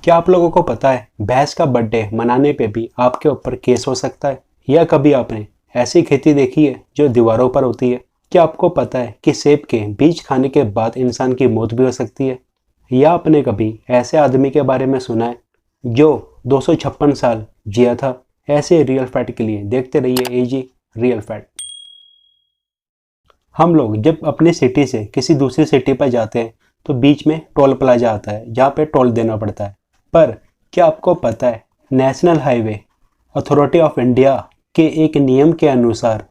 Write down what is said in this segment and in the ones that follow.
क्या आप लोगों को पता है भैंस का बर्थडे मनाने पे भी आपके ऊपर केस हो सकता है? या कभी आपने ऐसी खेती देखी है जो दीवारों पर होती है? क्या आपको पता है कि सेब के बीज खाने के बाद इंसान की मौत भी हो सकती है? या आपने कभी ऐसे आदमी के बारे में सुना है जो 256 साल जिया था? ऐसे रियल फैक्ट के लिए देखते रहिए एजी रियल फैक्ट। हम लोग जब अपनी सिटी से किसी दूसरी सिटी पर जाते हैं तो बीच में टोल प्लाजा आता है जहाँ पे टोल देना पड़ता है। पर क्या आपको पता है national highway authority of India के एक नियम के अनुसार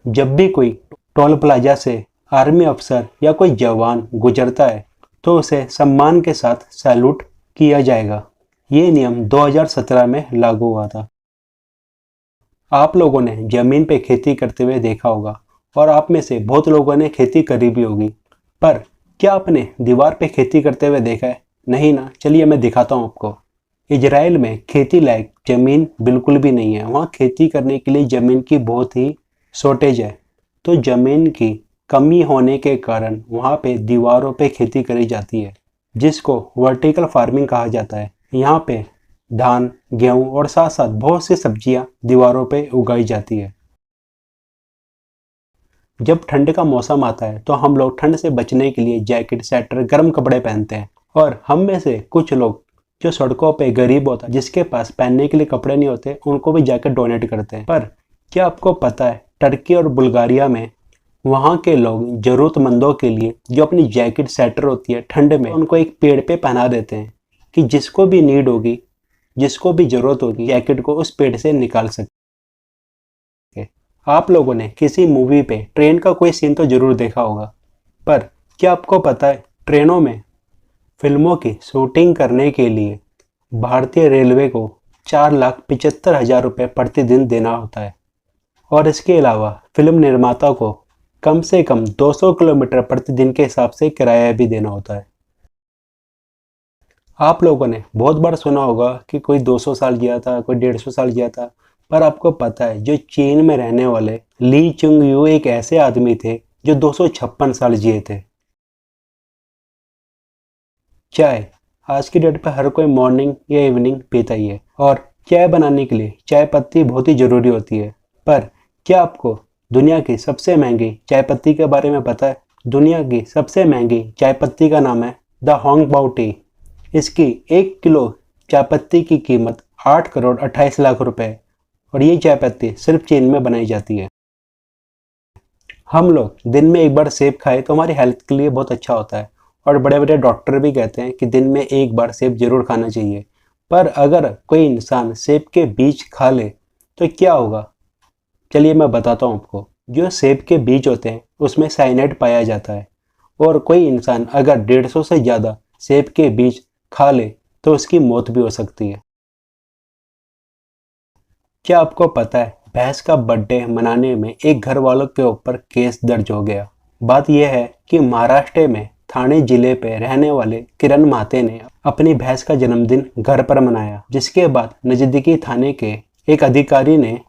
जब भी कोई टोल प्लाजा से आर्मी अफसर या कोई जवान गुजरता है तो उसे सम्मान के साथ सैल्यूट किया जाएगा। ये नियम 2017 में लागू हुआ था। आप लोगों ने जमीन पे खेती करते हुए देखा होगा और आप में से बहुत लोगों ने खेती करी भी होगी। पर क्या आपने दीवार पे खेती करते हुए देखा है? नहीं ना, चलिए मैं दिखाता हूँ आपको। इजराइल में खेती लायक जमीन बिल्कुल भी नहीं है। वहाँ खेती करने के लिए जमीन की बहुत ही शॉर्टेज है। तो जमीन की कमी होने के कारण वहाँ पे दीवारों पे खेती करी जाती है जिसको वर्टिकल फार्मिंग कहा जाता है। यहाँ पे धान, गेहूं और साथ साथ बहुत सी सब्जियां दीवारों पे उगाई जाती है। जब ठंड का मौसम आता है तो हम लोग ठंड से बचने के लिए जैकेट, स्वेटर, गर्म कपड़े पहनते हैं। और हम में से कुछ लोग जो सड़कों पे गरीब होता है, जिसके पास पहनने के लिए कपड़े नहीं होते, उनको भी जैकेट डोनेट करते हैं। पर क्या आपको पता है टर्की और बुल्गारिया में वहाँ के लोग जरूरतमंदों के लिए जो अपनी जैकेट, स्वेटर होती है ठंड में, उनको एक पेड़ पे पहना देते हैं कि जिसको भी नीड होगी, जिसको भी जरूरत होगी, जैकेट को उस पेड़ से निकाल सके। आप लोगों ने किसी मूवी पे ट्रेन का कोई सीन तो जरूर देखा होगा। पर क्या आपको पता है ट्रेनों में फिल्मों की शूटिंग करने के लिए भारतीय रेलवे को 4,75,000 रुपये प्रतिदिन देना होता है। और इसके अलावा फिल्म निर्माता को कम से कम 200 किलोमीटर प्रतिदिन के हिसाब से किराया भी देना होता है। आप लोगों ने बहुत बार सुना होगा कि कोई 200 साल जिया था, कोई 150 साल जिया था। पर आपको पता है जो चीन में रहने वाले ली चुंग यू एक ऐसे आदमी थे जो 256 साल जिए थे। चाय आज की डेट पर हर कोई मॉर्निंग या इवनिंग पीता ही है और चाय बनाने के लिए चाय पत्ती बहुत ही जरूरी होती है। पर क्या आपको दुनिया की सबसे महंगी चाय पत्ती के बारे में पता है? दुनिया की सबसे महंगी चाय पत्ती का नाम है द होंग बाओ टी। इसकी 1 किलो चाय पत्ती की कीमत 8 करोड़ 28 लाख रुपए और ये चाय पत्ती सिर्फ चीन में बनाई जाती है। हम लोग दिन में एक बार सेब खाए तो हमारी हेल्थ के लिए बहुत अच्छा होता है और बड़े बड़े डॉक्टर भी कहते हैं कि दिन में एक बार सेब जरूर खाना चाहिए। पर अगर कोई इंसान सेब के बीज खा ले तो क्या होगा? चलिए मैं बताता हूँ आपको। जो सेब के बीज होते हैं उसमें साइनाइड पाया जाता है और कोई इंसान अगर 150 से ज़्यादा सेब के बीज खा ले तो उसकी मौत भी हो सकती है। क्या आपको पता है भैंस का बर्थडे मनाने में एक घर वालों के ऊपर केस दर्ज हो गया? बात यह है कि महाराष्ट्र में ठाणे जिले पे रहने वाले किरण माते ने अपनी भैंस का जन्मदिन घर पर मनाया, जिसके बाद नजदीकी थाने के एक अधिकारी ने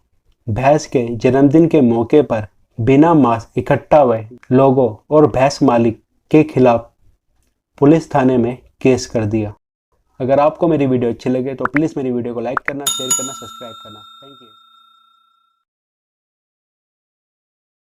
भैंस के जन्मदिन के मौके पर बिना मास्क इकट्ठा हुए लोगों और भैंस मालिक के खिलाफ पुलिस थाने में केस कर दिया। अगर आपको मेरी वीडियो अच्छी लगे तो प्लीज़ मेरी वीडियो को लाइक करना, शेयर करना, सब्सक्राइब करना। Thank you.